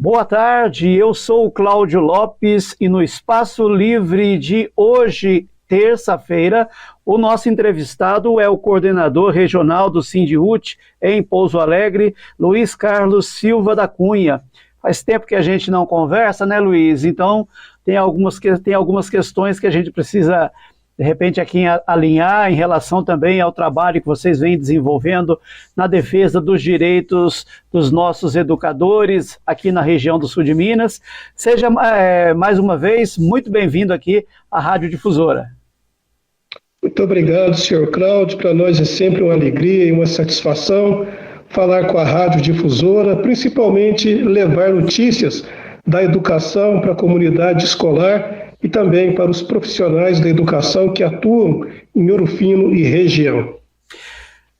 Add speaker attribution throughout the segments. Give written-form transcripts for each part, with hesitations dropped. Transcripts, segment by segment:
Speaker 1: Boa tarde, eu sou o Cláudio Lopes e no Espaço Livre de hoje, terça-feira, o nosso entrevistado é o coordenador regional do Sindhut em Pouso Alegre, Luiz Carlos Silva da Cunha. Faz tempo que a gente não conversa, né, Luiz? Então, tem algumas questões que a gente precisa, de repente, aqui alinhar em relação também ao trabalho que vocês vêm desenvolvendo na defesa dos direitos dos nossos educadores aqui na região do sul de Minas. Seja, mais uma vez, muito bem-vindo aqui à Rádio Difusora.
Speaker 2: Muito obrigado, senhor Cláudio. Para nós é sempre uma alegria e uma satisfação falar com a Rádio Difusora, principalmente levar notícias da educação para a comunidade escolar e também para os profissionais da educação que atuam em Ouro Fino e região.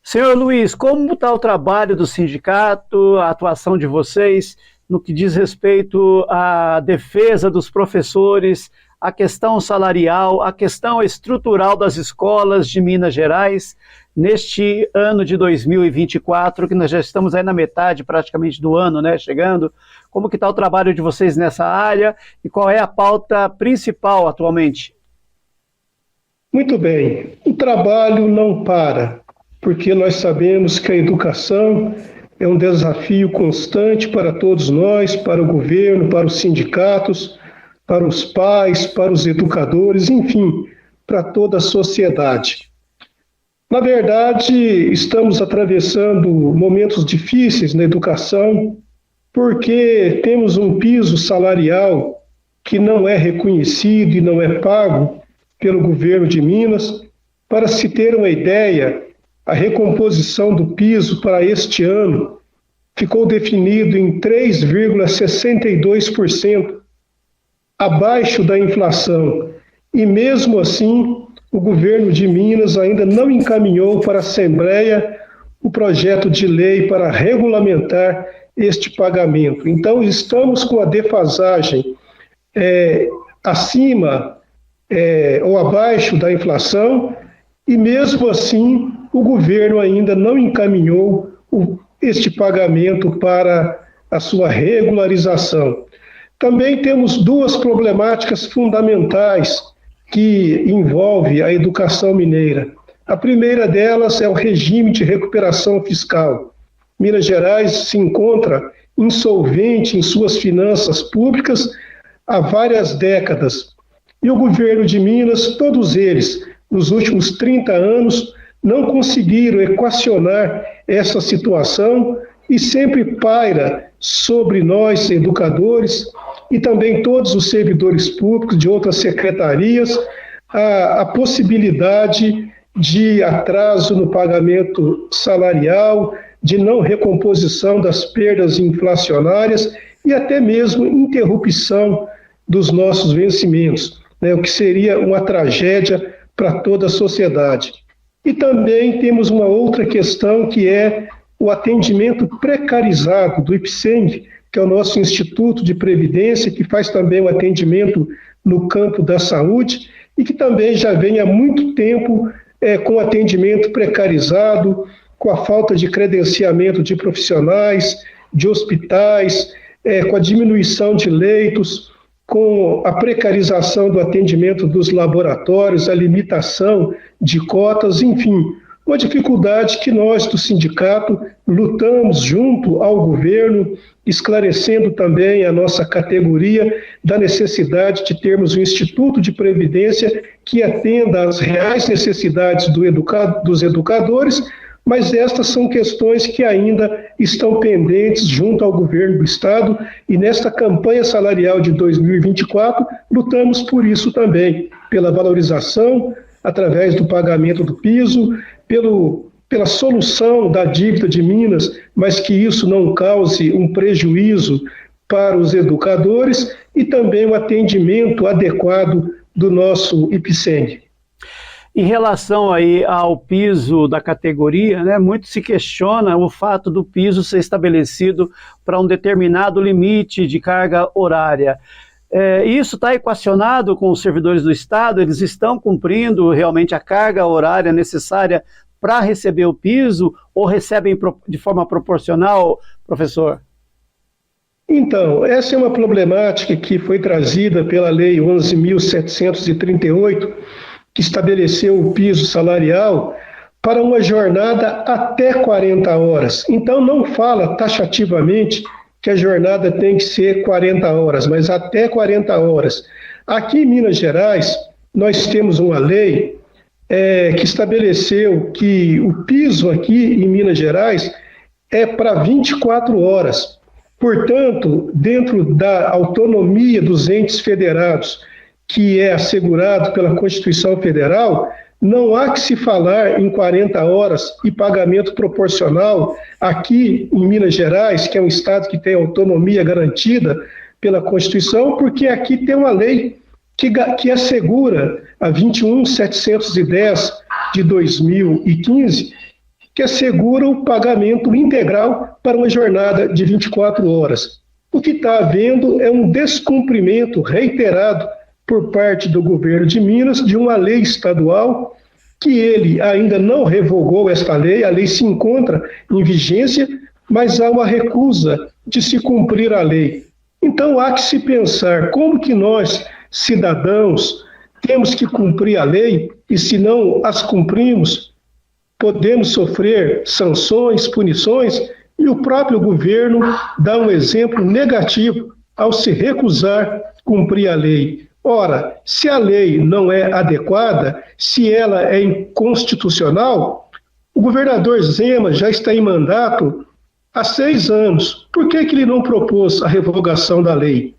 Speaker 1: Senhor Luiz, como está o trabalho do sindicato, a atuação de vocês no que diz respeito à defesa dos professores, a questão salarial, a questão estrutural das escolas de Minas Gerais, neste ano de 2024, que nós já estamos aí na metade praticamente do ano, né, chegando? Como que está o trabalho de vocês nessa área e qual é a pauta principal atualmente?
Speaker 2: Muito bem, o trabalho não para, porque nós sabemos que a educação é um desafio constante para todos nós, para o governo, para os sindicatos, para os pais, para os educadores, enfim, para toda a sociedade. Na verdade, estamos atravessando momentos difíceis na educação, porque temos um piso salarial que não é reconhecido e não é pago pelo governo de Minas. Para se ter uma ideia, a recomposição do piso para este ano ficou definido em 3,62%, abaixo da inflação. E mesmo assim, o governo de Minas ainda não encaminhou para a Assembleia o projeto de lei para regulamentar este pagamento. Então, estamos com a defasagem acima ou abaixo da inflação, e mesmo assim o governo ainda não encaminhou este pagamento para a sua regularização. Também temos duas problemáticas fundamentais que envolvem a educação mineira. A primeira delas é o regime de recuperação fiscal. Minas Gerais se encontra insolvente em suas finanças públicas há várias décadas. E o governo de Minas, todos eles, nos últimos 30 anos, não conseguiram equacionar essa situação e sempre paira sobre nós, educadores, e também todos os servidores públicos de outras secretarias, a possibilidade de atraso no pagamento salarial, de não recomposição das perdas inflacionárias e até mesmo interrupção dos nossos vencimentos, né, o que seria uma tragédia para toda a sociedade. E também temos uma outra questão que é o atendimento precarizado do IPSENG, que é o nosso Instituto de Previdência, que faz também o atendimento no campo da saúde e que também já vem há muito tempo com atendimento precarizado, com a falta de credenciamento de profissionais, de hospitais, com a diminuição de leitos, com a precarização do atendimento dos laboratórios, a limitação de cotas, enfim, uma dificuldade que nós do sindicato lutamos junto ao governo, esclarecendo também a nossa categoria da necessidade de termos um Instituto de Previdência que atenda às reais necessidades dos educadores, mas estas são questões que ainda estão pendentes junto ao governo do Estado e nesta campanha salarial de 2024 lutamos por isso também, pela valorização através do pagamento do piso, pela solução da dívida de Minas, mas que isso não cause um prejuízo para os educadores e também o atendimento adequado do nosso IPSENG.
Speaker 1: Em relação aí ao piso da categoria, né, muito se questiona o fato do piso ser estabelecido para um determinado limite de carga horária. Isso está equacionado com os servidores do Estado? Eles estão cumprindo realmente a carga horária necessária para receber o piso ou recebem de forma proporcional, professor?
Speaker 2: Então, essa é uma problemática que foi trazida pela Lei 11.738, que estabeleceu o piso salarial para uma jornada até 40 horas. Então, não fala taxativamente que a jornada tem que ser 40 horas, mas até 40 horas. Aqui em Minas Gerais, nós temos uma lei que estabeleceu que o piso aqui em Minas Gerais é para 24 horas. Portanto, dentro da autonomia dos entes federados, que é assegurado pela Constituição Federal, não há que se falar em 40 horas e pagamento proporcional aqui em Minas Gerais, que é um estado que tem autonomia garantida pela Constituição, porque aqui tem uma lei que assegura a 21.710 de 2015, que assegura o pagamento integral para uma jornada de 24 horas. O que está havendo é um descumprimento reiterado por parte do governo de Minas de uma lei estadual que ele ainda não revogou esta lei, a lei se encontra em vigência, mas há uma recusa de se cumprir a lei. Então há que se pensar como que nós, cidadãos, temos que cumprir a lei e se não as cumprimos, podemos sofrer sanções, punições, e o próprio governo dá um exemplo negativo ao se recusar cumprir a lei. Ora, se a lei não é adequada, se ela é inconstitucional, o governador Zema já está em mandato há 6 anos. Por que ele não propôs a revogação da lei?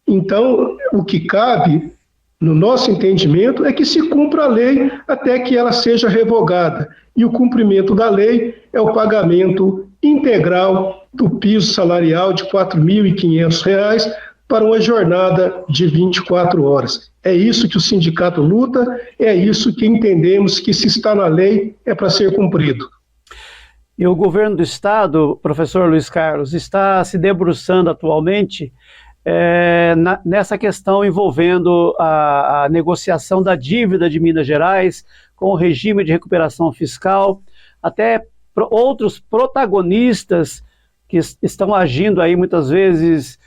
Speaker 2: Então, o que cabe, no nosso entendimento, é que se cumpra a lei até que ela seja revogada. E o cumprimento da lei é o pagamento integral do piso salarial de R$ 4.500 para uma jornada de 24 horas. É isso que o sindicato luta, é isso que entendemos que, se está na lei, é para ser cumprido.
Speaker 1: E o governo do estado, professor Luiz Carlos, está se debruçando atualmente nessa questão envolvendo a negociação da dívida de Minas Gerais com o regime de recuperação fiscal, até outros protagonistas que estão agindo aí muitas vezes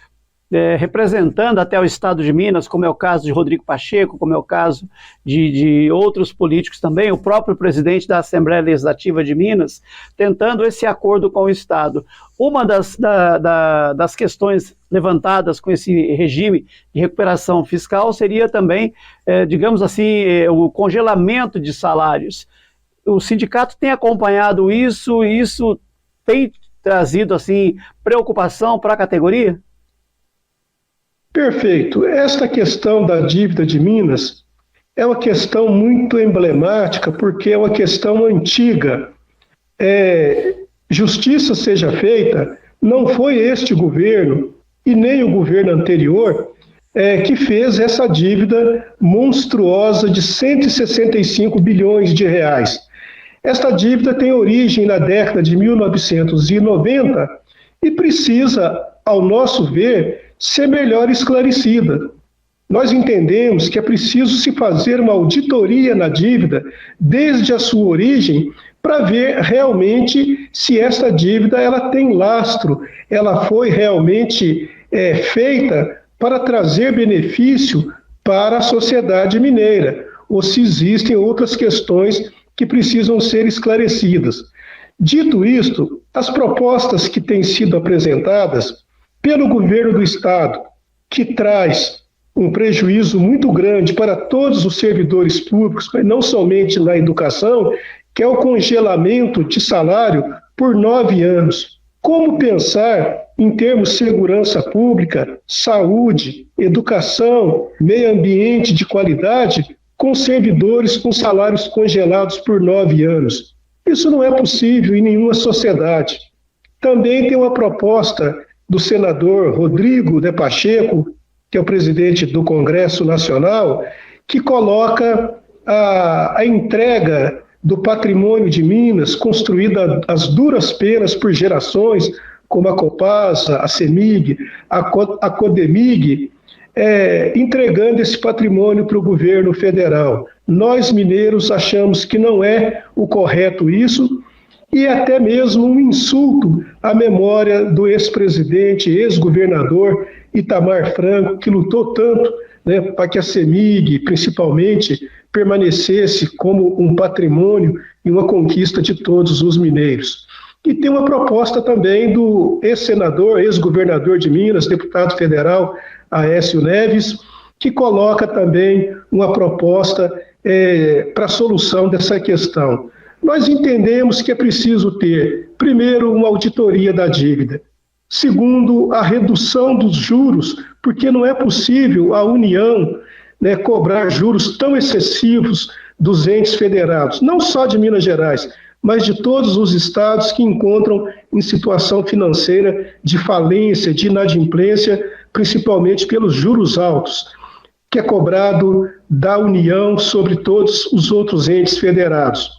Speaker 1: representando até o estado de Minas, como é o caso de Rodrigo Pacheco, como é o caso de outros políticos também, o próprio presidente da Assembleia Legislativa de Minas, tentando esse acordo com o estado. Uma das questões levantadas com esse regime de recuperação fiscal seria também, digamos assim, o congelamento de salários. O sindicato tem acompanhado isso e isso tem trazido assim, preocupação para a categoria?
Speaker 2: Perfeito. Esta questão da dívida de Minas é uma questão muito emblemática, porque é uma questão antiga. Justiça seja feita, não foi este governo e nem o governo anterior que fez essa dívida monstruosa de 165 bilhões de reais. Esta dívida tem origem na década de 1990 e precisa, ao nosso ver, ser melhor esclarecida. Nós entendemos que é preciso se fazer uma auditoria na dívida desde a sua origem para ver realmente se esta dívida ela tem lastro, ela foi realmente feita para trazer benefício para a sociedade mineira, ou se existem outras questões que precisam ser esclarecidas. Dito isto, as propostas que têm sido apresentadas pelo governo do estado, que traz um prejuízo muito grande para todos os servidores públicos, mas não somente na educação, que é o congelamento de salário por 9 anos. Como pensar em termos de segurança pública, saúde, educação, meio ambiente de qualidade, com servidores com salários congelados por 9 anos? Isso não é possível em nenhuma sociedade. Também tem uma proposta do senador Rodrigo de Pacheco, que é o presidente do Congresso Nacional, que coloca a entrega do patrimônio de Minas, construída às duras penas por gerações, como a Copasa, a CEMIG, a CODEMIG, entregando esse patrimônio para o governo federal. Nós, mineiros, achamos que não é o correto isso, e até mesmo um insulto à memória do ex-presidente, ex-governador Itamar Franco, que lutou tanto, né, para que a CEMIG, principalmente, permanecesse como um patrimônio e uma conquista de todos os mineiros. E tem uma proposta também do ex-senador, ex-governador de Minas, deputado federal Aécio Neves, que coloca também uma proposta para a solução dessa questão. Nós entendemos que é preciso ter, primeiro, uma auditoria da dívida. Segundo, a redução dos juros, porque não é possível a União, né, cobrar juros tão excessivos dos entes federados, não só de Minas Gerais, mas de todos os estados que encontram em situação financeira de falência, de inadimplência, principalmente pelos juros altos, que é cobrado da União sobre todos os outros entes federados.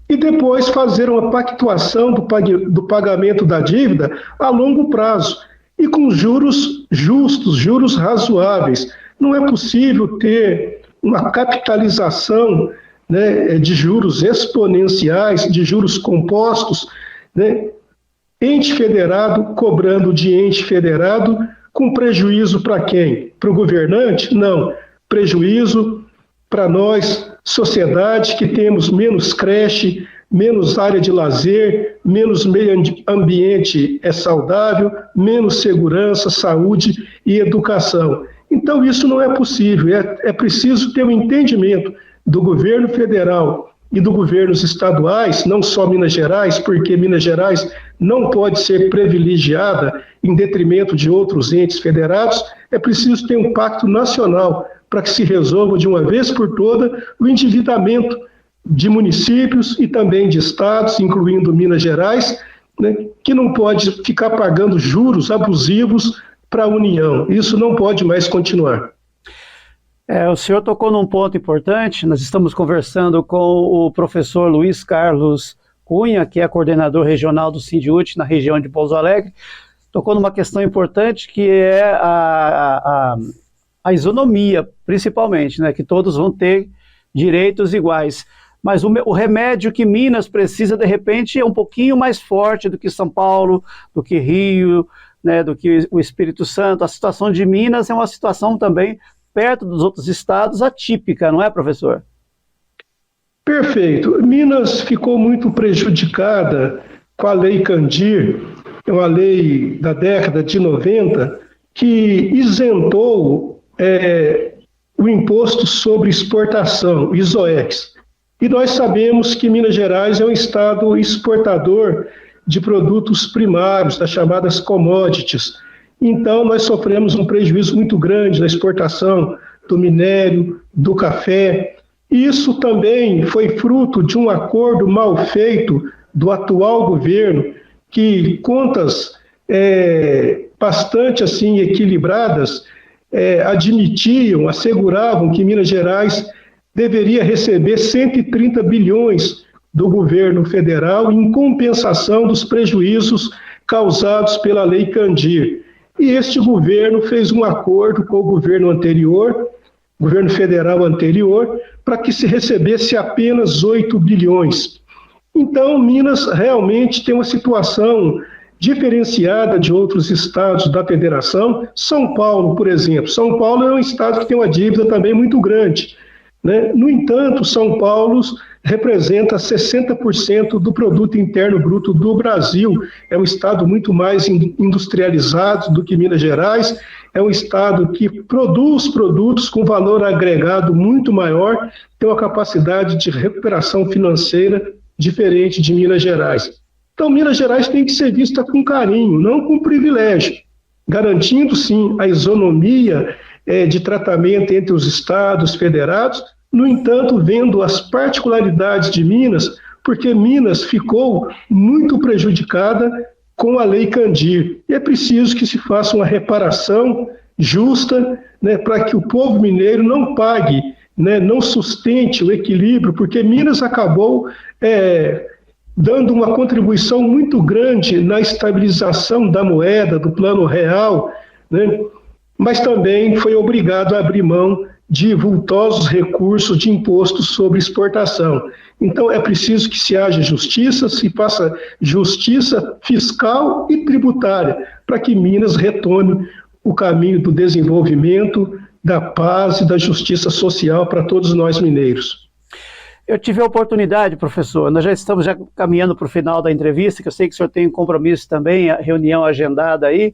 Speaker 2: E depois fazer uma pactuação do pagamento da dívida a longo prazo e com juros justos, juros razoáveis. Não é possível ter uma capitalização, né, de juros exponenciais, de juros compostos, né, ente federado cobrando de ente federado, com prejuízo para quem? Para o governante? Não, prejuízo para nós, sociedade, que temos menos creche, menos área de lazer, menos meio ambiente saudável, menos segurança, saúde e educação. Então isso não é possível, é preciso ter um entendimento do governo federal e dos governos estaduais, não só Minas Gerais, porque Minas Gerais não pode ser privilegiada em detrimento de outros entes federados, é preciso ter um pacto nacional para que se resolva de uma vez por todas o endividamento de municípios e também de estados, incluindo Minas Gerais, né, que não pode ficar pagando juros abusivos para a União. Isso não pode mais continuar.
Speaker 1: O senhor tocou num ponto importante. Nós estamos conversando com o professor Luiz Carlos Cunha, que é coordenador regional do Sindiúti na região de Pouso Alegre. Tocou numa questão importante, que é a isonomia, principalmente, né, que todos vão ter direitos iguais. Mas o remédio que Minas precisa, de repente, é um pouquinho mais forte do que São Paulo, do que Rio, né, do que o Espírito Santo. A situação de Minas é uma situação também, perto dos outros estados, atípica, não é, professor?
Speaker 2: Perfeito. Minas ficou muito prejudicada com a Lei Candir, uma lei da década de 90, que isentou o imposto sobre exportação, ISOEX. E nós sabemos que Minas Gerais é um estado exportador de produtos primários, das chamadas commodities. Então, nós sofremos um prejuízo muito grande na exportação do minério, do café. Isso também foi fruto de um acordo mal feito do atual governo, que contas bastante assim equilibradas admitiam, asseguravam que Minas Gerais deveria receber 130 bilhões do governo federal em compensação dos prejuízos causados pela Lei Candir. E este governo fez um acordo com o governo anterior, governo federal anterior, para que se recebesse apenas 8 bilhões. Então, Minas realmente tem uma situação diferenciada de outros estados da federação. São Paulo, por exemplo. São Paulo é um estado que tem uma dívida também muito grande, né? No entanto, São Paulo representa 60% do produto interno bruto do Brasil. É um estado muito mais industrializado do que Minas Gerais, é um estado que produz produtos com valor agregado muito maior, tem uma capacidade de recuperação financeira diferente de Minas Gerais. Então, Minas Gerais tem que ser vista com carinho, não com privilégio, garantindo, sim, a isonomia de tratamento entre os estados federados. No entanto, vendo as particularidades de Minas, porque Minas ficou muito prejudicada com a Lei Candir. E é preciso que se faça uma reparação justa, né, para que o povo mineiro não pague, né, não sustente o equilíbrio, porque Minas acabou dando uma contribuição muito grande na estabilização da moeda, do plano real, né, mas também foi obrigado a abrir mão de vultosos recursos de imposto sobre exportação. Então, é preciso que se haja justiça, se faça justiça fiscal e tributária, para que Minas retome o caminho do desenvolvimento, da paz e da justiça social para todos nós mineiros.
Speaker 1: Eu tive a oportunidade, professor, nós já estamos caminhando para o final da entrevista, que eu sei que o senhor tem um compromisso também, a reunião agendada aí,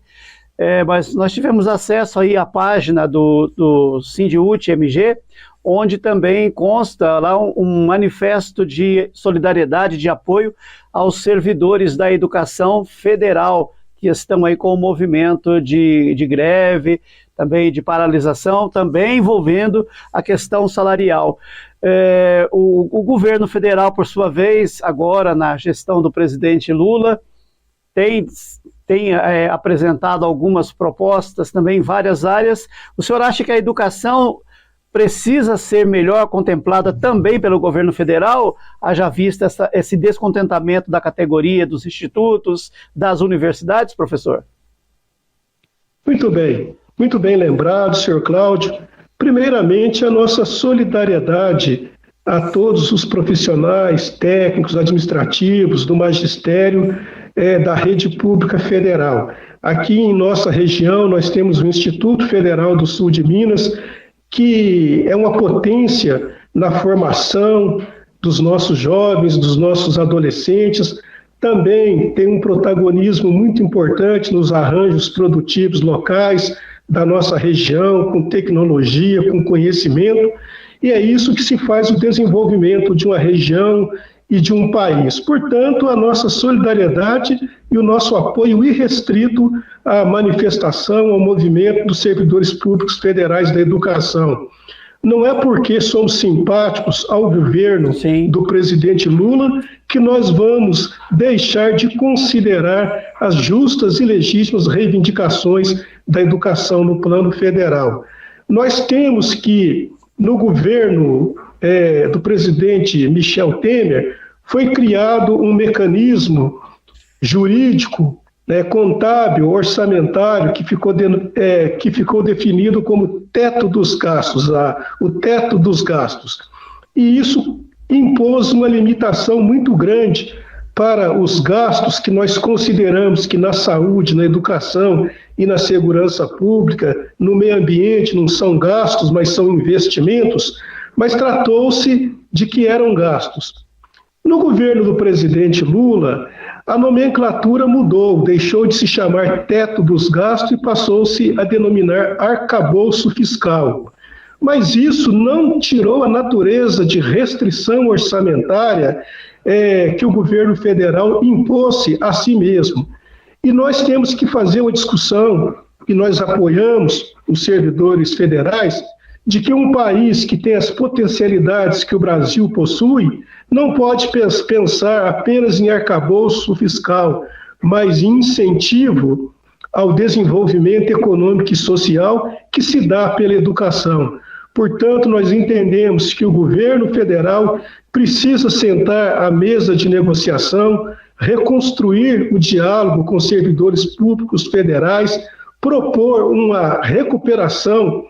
Speaker 1: mas nós tivemos acesso aí à página do Sindhut-MG, onde também consta lá um manifesto de solidariedade, de apoio aos servidores da educação federal, que estão aí com o movimento de greve, também de paralisação, também envolvendo a questão salarial. O governo federal, por sua vez, agora na gestão do presidente Lula, tem apresentado algumas propostas também em várias áreas. O senhor acha que a educação precisa ser melhor contemplada também pelo governo federal, haja vista esse descontentamento da categoria dos institutos, das universidades, professor?
Speaker 2: Muito bem lembrado, senhor Cláudio. Primeiramente, a nossa solidariedade a todos os profissionais, técnicos, administrativos, do magistério da rede pública federal. Aqui em nossa região, nós temos o Instituto Federal do Sul de Minas, que é uma potência na formação dos nossos jovens, dos nossos adolescentes, também tem um protagonismo muito importante nos arranjos produtivos locais da nossa região, com tecnologia, com conhecimento, e é isso que se faz o desenvolvimento de uma região e de um país. Portanto, a nossa solidariedade e o nosso apoio irrestrito à manifestação, ao movimento dos servidores públicos federais da educação. Não é porque somos simpáticos ao governo do presidente Lula que nós vamos deixar de considerar as justas e legítimas reivindicações da educação no plano federal. Nós temos que, no governo do presidente Michel Temer, foi criado um mecanismo jurídico, contábil, orçamentário, que ficou definido como teto dos gastos, o teto dos gastos. E isso impôs uma limitação muito grande para os gastos que nós consideramos que na saúde, na educação e na segurança pública, no meio ambiente, não são gastos, mas são investimentos, mas tratou-se de que eram gastos. No governo do presidente Lula, a nomenclatura mudou, deixou de se chamar teto dos gastos e passou-se a denominar arcabouço fiscal. Mas isso não tirou a natureza de restrição orçamentária que o governo federal impôs a si mesmo. E nós temos que fazer uma discussão, e nós apoiamos os servidores federais, de que um país que tem as potencialidades que o Brasil possui não pode pensar apenas em arcabouço fiscal, mas em incentivo ao desenvolvimento econômico e social que se dá pela educação. Portanto, nós entendemos que o governo federal precisa sentar à mesa de negociação, reconstruir o diálogo com servidores públicos federais, propor uma recuperação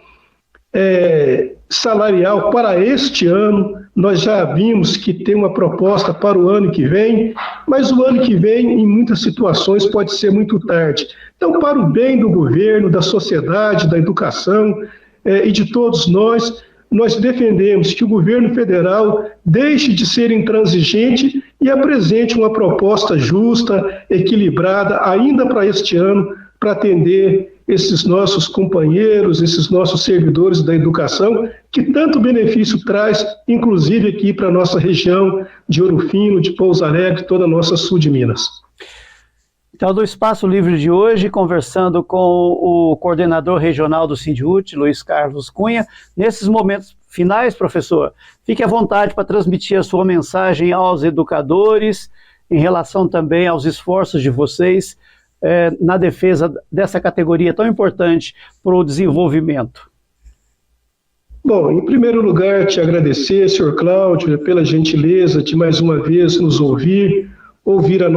Speaker 2: salarial para este ano. Nós já vimos que tem uma proposta para o ano que vem, mas o ano que vem, em muitas situações, pode ser muito tarde. Então, para o bem do governo, da sociedade, da educação e de todos nós defendemos que o governo federal deixe de ser intransigente e apresente uma proposta justa, equilibrada, ainda para este ano, para atender esses nossos companheiros, esses nossos servidores da educação, que tanto benefício traz, inclusive aqui para a nossa região de Ouro Fino, de Pouso Alegre, toda a nossa sul de Minas.
Speaker 1: Então, do Espaço Livre de hoje, conversando com o coordenador regional do Sindhut, Luiz Carlos Cunha. Nesses momentos finais, professor, fique à vontade para transmitir a sua mensagem aos educadores, em relação também aos esforços de vocês na defesa dessa categoria tão importante para o desenvolvimento.
Speaker 2: Bom, em primeiro lugar, te agradecer, senhor Cláudio, pela gentileza de mais uma vez nos ouvir a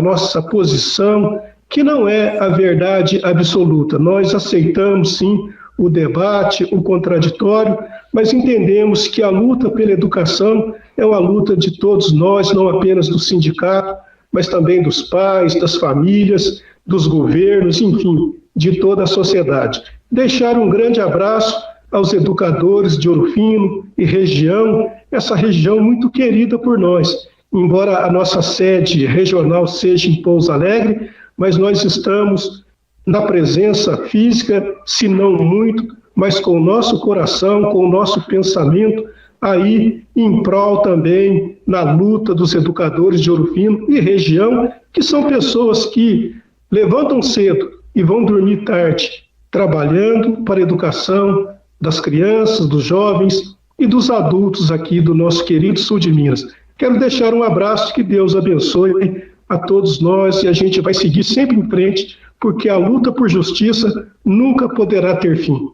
Speaker 2: nossa posição, que não é a verdade absoluta. Nós aceitamos, sim, o debate, o contraditório, mas entendemos que a luta pela educação é uma luta de todos nós, não apenas do sindicato, mas também dos pais, das famílias, dos governos, enfim, de toda a sociedade. Deixar um grande abraço aos educadores de Ouro Fino e região, essa região muito querida por nós. Embora a nossa sede regional seja em Pouso Alegre, mas nós estamos na presença física, se não muito, mas com o nosso coração, com o nosso pensamento, aí em prol também na luta dos educadores de Ouro Fino e região, que são pessoas que levantam cedo e vão dormir tarde, trabalhando para a educação das crianças, dos jovens e dos adultos aqui do nosso querido sul de Minas. Quero deixar um abraço, que Deus abençoe a todos nós e a gente vai seguir sempre em frente, porque a luta por justiça nunca poderá ter fim.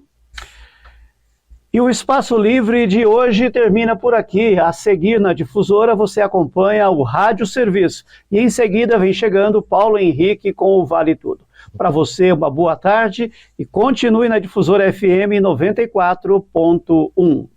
Speaker 1: E o Espaço Livre de hoje termina por aqui. A seguir na difusora você acompanha o Rádio Serviço e em seguida vem chegando Paulo Henrique com o Vale Tudo. Para você uma boa tarde e continue na difusora FM 94.1.